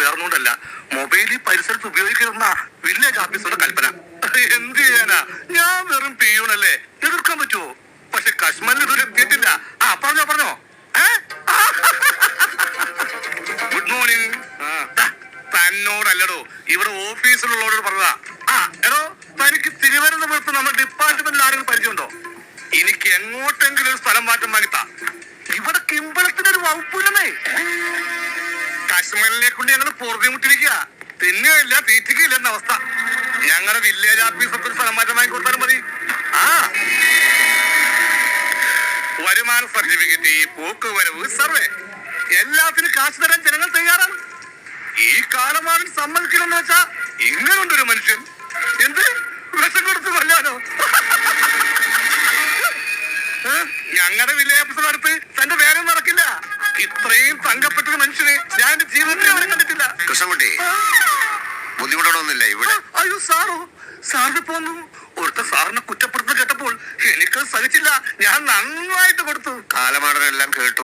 വേറൊന്നുകൊണ്ടല്ല, mobile ഈ പരിസരത്ത് ഉപയോഗിക്കരുന്ന village ഓഫീസറുടെ കൽപ്പന. എന്ത് ചെയ്യാനാ, ഞാൻ വെറും പിയൂണല്ലേ, എതിർക്കാൻ പറ്റുമോ? പക്ഷെ കശ്മീരിൽ ഇതുവരെ എത്തിയിട്ടില്ല. പറഞ്ഞോ ഗുഡ് മോർണിംഗ്. തന്നോടല്ലടോ, ഇവിടെ ഓഫീസിലുള്ളവരോട് പറഞ്ഞതാ. എടോ, തനിക്ക് തിരുവനന്തപുരത്ത് നമ്മുടെ ഡിപ്പാർട്ട്മെന്റിൽ ആരെങ്കിലും പരിചയമുണ്ടോ? എനിക്ക് എങ്ങോട്ടെങ്കിലും ഒരു സ്ഥലം മാറ്റം വാങ്ങിത്താ. ഇവിടെ കിമ്പളത്തിനൊരു വകുപ്പില്ലെന്നേ. കശ്മീരിനെ കൊണ്ട് ഞങ്ങൾ പൊറുതിമുട്ടിരിക്കുക. തിന്നുകയില്ല, തീറ്റിക്കില്ല എന്ന അവസ്ഥ. ഞങ്ങളുടെ വില്ലേജ് ഓഫീസർക്ക് ഒരു സ്ഥലം മാറ്റം വാങ്ങി കൊടുത്താലും മതി. വരുമാന സർട്ടിഫിക്കറ്റ്, പോക്ക് വരവ്, സർവേ, എല്ലാത്തിനും കാശ് തരാൻ ജനങ്ങൾ തയ്യാറാണ്. ഈ കാലമാണ് സമ്മതിക്കില്ലെന്ന് വെച്ചാ ഇങ്ങനുണ്ടൊരു മനുഷ്യൻ. എന്ത് വിഷം കൊടുത്ത് കൊല്ലാനോ? ഞങ്ങളുടെ വില്ലേജ് ഓഫീസർ അടുത്ത് തന്റെ വേഗം നടക്കില്ല. ഇത്രയും തങ്കപ്പെട്ടൊരു മനുഷ്യനെ ഞാൻ എന്റെ ജീവിതത്തിൽ അവരെ കണ്ടിട്ടില്ല. കൃഷ്ണൻകുട്ടി, ബുദ്ധിമുട്ടൊന്നുമില്ല ഇവിടെ. അയ്യോ സാറോ, സാറിന് പോന്നു. ഒരുത്ത സാറിനെ കുറ്റപ്പെടുത്തുന്ന കേട്ടപ്പോൾ എനിക്ക് സഹിച്ചില്ല. ഞാൻ നന്നായിട്ട് കൊടുത്തു. കാലമാടനെല്ലാം കേട്ടു.